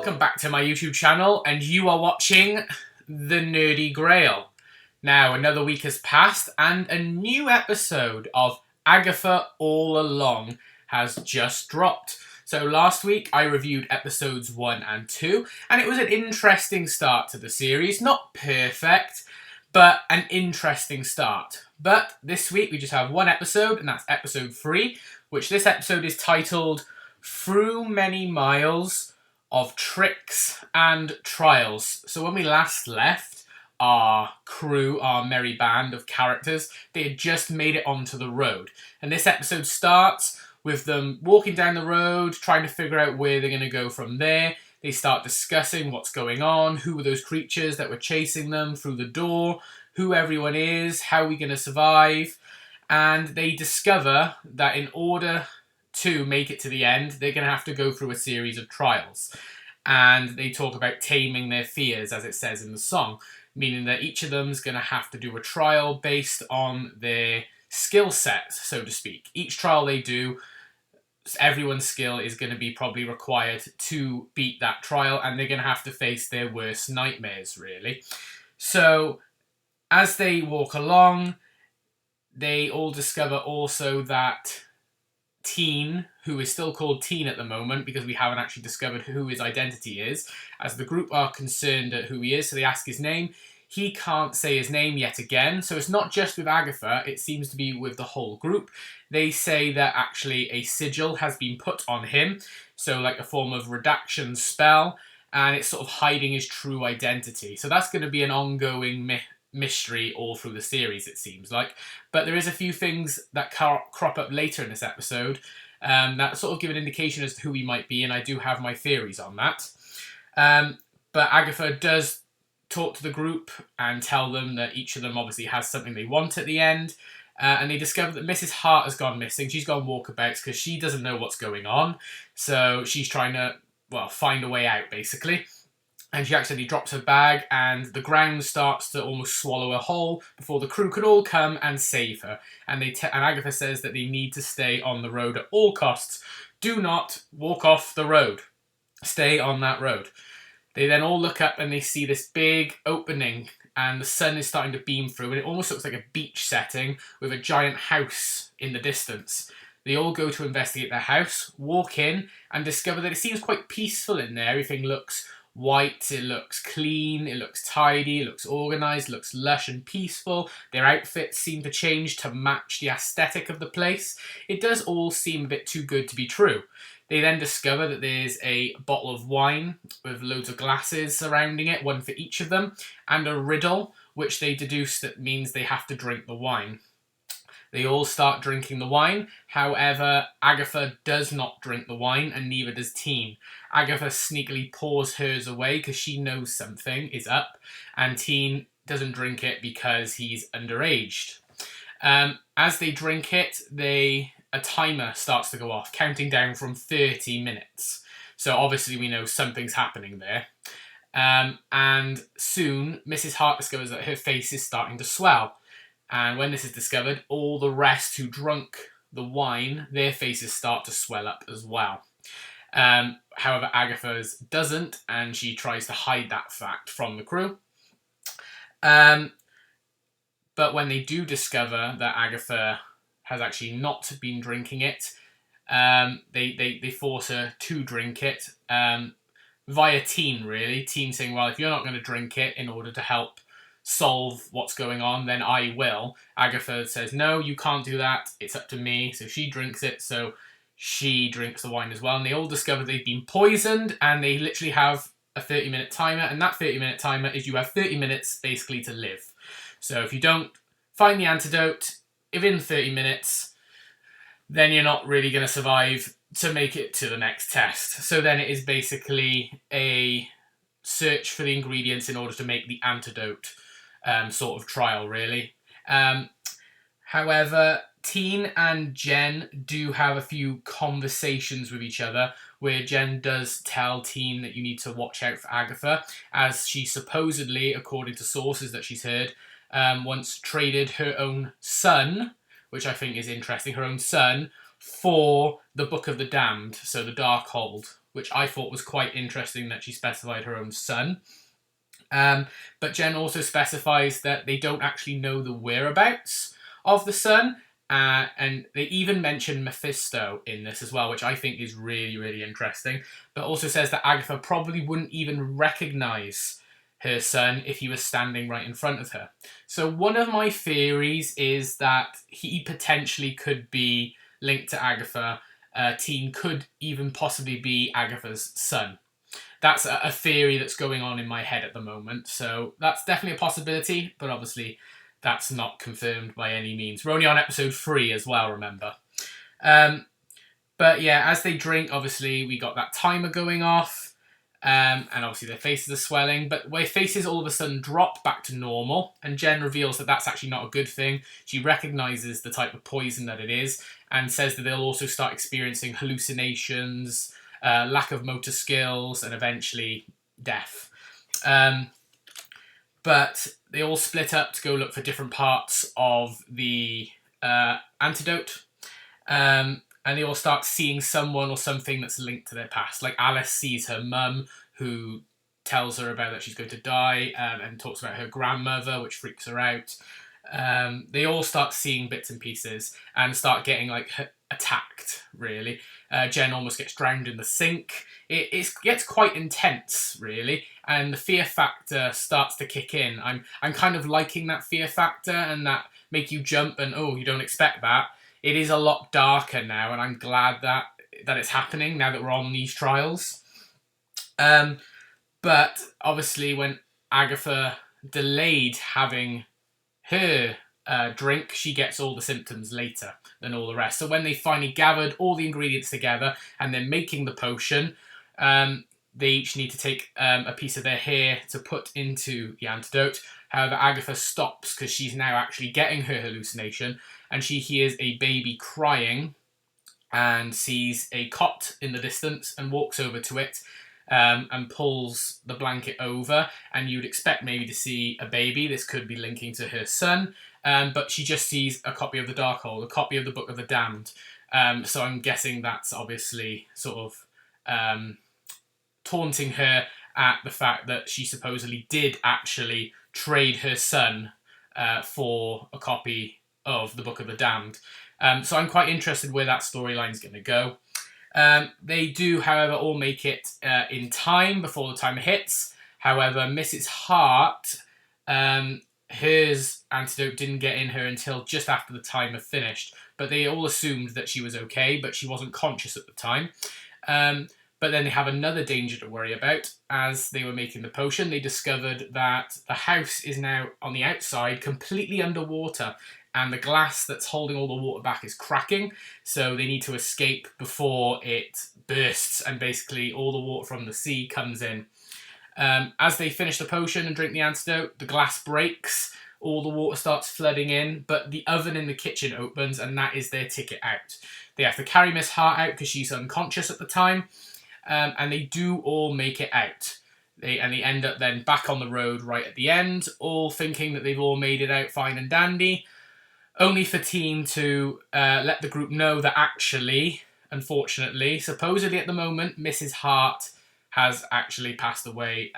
welcome back to my YouTube channel, and you are watching The Nerdy Grail. Now, another week has passed, and a new episode of Agatha All Along has just dropped. So last week, I reviewed episodes 1 and 2, and it was an interesting start to the series. Not perfect, but an interesting start. But this week, we just have one episode, and that's episode 3, which this episode is titled Through Many Miles of Tricks and Trials. So when we last left, our crew, our merry band of characters, they had just made it onto the road. And this episode starts with them walking down the road, trying to figure out where they're going to go from there. They start discussing what's going on, who were those creatures that were chasing them through the door, who everyone is, how are we going to survive. And they discover that in order to make it to the end, they're going to have to go through a series of trials. And they talk about taming their fears, as it says in the song, meaning that each of them's going to have to do a trial based on their skill set, so to speak. Each trial they do, everyone's skill is going to be probably required to beat that trial, and they're going to have to face their worst nightmares, really. So, as they walk along, they all discover also that Teen, who is still called Teen at the moment because we haven't actually discovered who his identity is, as the group are concerned at who he is, so they ask his name. He can't say his name yet again, so it's not just with Agatha, it seems to be with the whole group. They say that actually a sigil has been put on him, so like a form of redaction spell, and it's sort of hiding his true identity. So that's going to be an ongoing mystery all through the series, it seems like. But there is a few things that crop up later in this episode that sort of give an indication as to who he might be, and I do have my theories on that. But Agatha does talk to the group and tell them that each of them obviously has something they want at the end. And they discover that Mrs. Hart has gone missing. She's gone walkabouts because she doesn't know what's going on. So she's trying to, well, find a way out, basically. And she accidentally drops her bag, and the ground starts to almost swallow her whole before the crew could all come and save her. And and Agatha says that they need to stay on the road at all costs. Do not walk off the road. Stay on that road. They then all look up and they see this big opening, and the sun is starting to beam through, and it almost looks like a beach setting with a giant house in the distance. They all go to investigate their house, walk in, and discover that it seems quite peaceful in there. Everything looks white, it looks clean, it looks tidy, it looks organised, it looks lush and peaceful. Their outfits seem to change to match the aesthetic of the place. It does all seem a bit too good to be true. They then discover that there's a bottle of wine with loads of glasses surrounding it, one for each of them, and a riddle, which they deduce that means they have to drink the wine. They all start drinking the wine. However, Agatha does not drink the wine, and neither does Teen. Agatha sneakily pours hers away because she knows something is up, and Teen doesn't drink it because he's underaged. As they drink it, a timer starts to go off, counting down from 30 minutes. So obviously we know something's happening there. And soon, Mrs. Hart discovers that her face is starting to swell. And when this is discovered, all the rest who drunk the wine, their faces start to swell up as well. However, Agatha's doesn't, and she tries to hide that fact from the crew. But when they do discover that Agatha has actually not been drinking it, they force her to drink it via Teen, really. Teen saying, well, if you're not going to drink it in order to help solve what's going on, then I will. Agatha says, no, you can't do that, it's up to me. So she drinks it, so she drinks the wine as well, and they all discover they've been poisoned, and they literally have a 30-minute timer, and that 30-minute timer is you have 30 minutes basically to live. So if you don't find the antidote within 30 minutes, then you're not really going to survive to make it to the next test. So then it is basically a search for the ingredients in order to make the antidote sort of trial, really. However, Teen and Jen do have a few conversations with each other where Jen does tell Teen that you need to watch out for Agatha, as she supposedly, according to sources that she's heard, once traded her own son, which I think is interesting, her own son, for the Book of the Damned, so the Darkhold, which I thought was quite interesting that she specified her own son. But Jen also specifies that they don't actually know the whereabouts of the son, and they even mention Mephisto in this as well, which I think is really, really interesting. But also says that Agatha probably wouldn't even recognise her son if he was standing right in front of her. So one of my theories is that he potentially could be linked to Agatha. Teen could even possibly be Agatha's son. That's a theory that's going on in my head at the moment. So that's definitely a possibility, but obviously that's not confirmed by any means. We're only on episode 3 as well, remember. But yeah, as they drink, obviously we got that timer going off. And obviously their faces are swelling, but their faces all of a sudden drop back to normal, and Jen reveals that that's actually not a good thing. She recognises the type of poison that it is, and says that they'll also start experiencing hallucinations, lack of motor skills, and eventually death. But they all split up to go look for different parts of the antidote. And they all start seeing someone or something that's linked to their past. Like Alice sees her mum, who tells her about that she's going to die, and talks about her grandmother, which freaks her out. They all start seeing bits and pieces and start getting like attacked, really. Jen almost gets drowned in the sink. It gets quite intense, really, and the fear factor starts to kick in. I'm kind of liking that fear factor and that make you jump and, oh, you don't expect that. It is a lot darker now, and I'm glad that it's happening now that we're on these trials. But obviously when Agatha delayed having her drink, she gets all the symptoms later than all the rest. So when they finally gathered all the ingredients together and they're making the potion, they each need to take a piece of their hair to put into the antidote. However, Agatha stops because she's now actually getting her hallucination, and she hears a baby crying and sees a cot in the distance and walks over to it and pulls the blanket over, and you'd expect maybe to see a baby. This could be linking to her son, but she just sees a copy of the Darkhold, a copy of the Book of the Damned. So I'm guessing that's obviously sort of taunting her at the fact that she supposedly did actually trade her son for a copy of the Book of the Damned. So I'm quite interested where that storyline's going to go. They do, however, all make it in time before the timer hits. However, Mrs. Hart, hers antidote didn't get in her until just after the timer finished. But they all assumed that she was okay, but she wasn't conscious at the time. But then they have another danger to worry about. As they were making the potion, they discovered that the house is now on the outside, completely underwater, and the glass that's holding all the water back is cracking, so they need to escape before it bursts and basically all the water from the sea comes in. As they finish the potion and drink the antidote, the glass breaks, all the water starts flooding in, but the oven in the kitchen opens, and that is their ticket out. They have to carry Miss Hart out because she's unconscious at the time, and they do all make it out. They end up then back on the road right at the end, all thinking that they've all made it out fine and dandy, only for Teen to let the group know that actually, unfortunately, supposedly at the moment, Mrs. Hart has actually passed away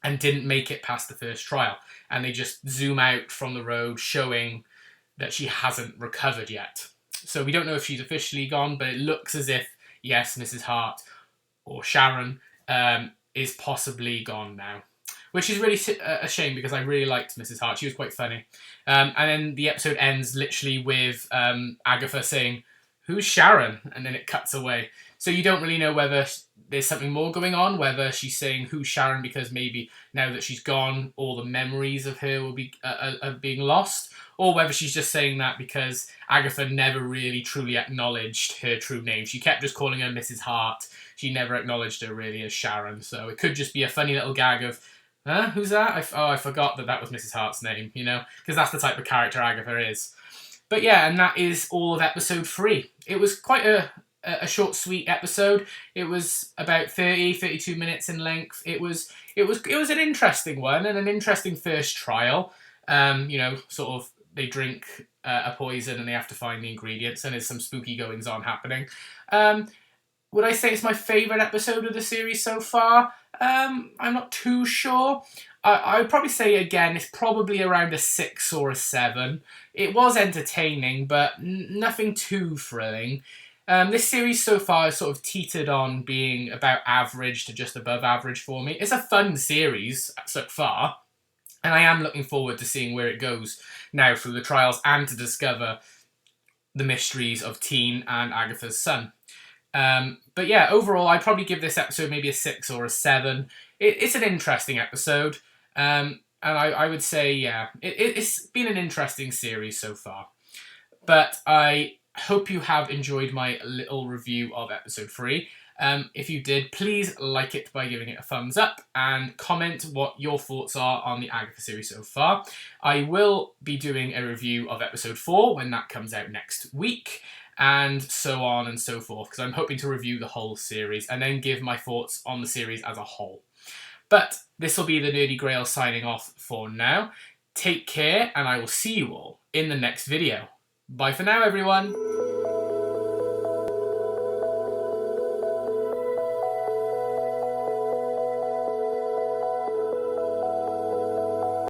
and didn't make it past the first trial. And they just zoom out from the road, showing that she hasn't recovered yet. So we don't know if she's officially gone, but it looks as if, yes, Mrs. Hart or Sharon is possibly gone now. Which is really a shame because I really liked Mrs. Hart. She was quite funny. And then the episode ends literally with Agatha saying, "Who's Sharon?" And then it cuts away. So you don't really know whether there's something more going on, whether she's saying who's Sharon because maybe now that she's gone, all the memories of her will be are being lost, or whether she's just saying that because Agatha never really truly acknowledged her true name. She kept just calling her Mrs. Hart. She never acknowledged her really as Sharon. So it could just be a funny little gag of, huh? Who's that? I forgot that was Mrs. Hart's name, you know? Because that's the type of character Agatha is. But yeah, and that is all of episode 3. It was quite a short, sweet episode. It was about 32 minutes in length. It was an interesting one and an interesting first trial. Sort of they drink a poison and they have to find the ingredients, and there's some spooky goings on happening. Would I say it's my favourite episode of the series so far? I'm not too sure. I would probably say, again, it's probably around a 6 or a 7. It was entertaining, but nothing too thrilling. This series so far has sort of teetered on being about average to just above average for me. It's a fun series so far, and I am looking forward to seeing where it goes now through the trials and to discover the mysteries of Teen and Agatha's son. But yeah, overall, I'd probably give this episode maybe a 6 or a 7. It's an interesting episode, and I would say, yeah, it's been an interesting series so far. But I hope you have enjoyed my little review of episode 3. If you did, please like it by giving it a thumbs up and comment what your thoughts are on the Agatha series so far. I will be doing a review of episode 4 when that comes out next week, and so on and so forth, because I'm hoping to review the whole series and then give my thoughts on the series as a whole. But this will be the Nerdy Grail signing off for now. Take care, and I will see you all in the next video. Bye for now, everyone!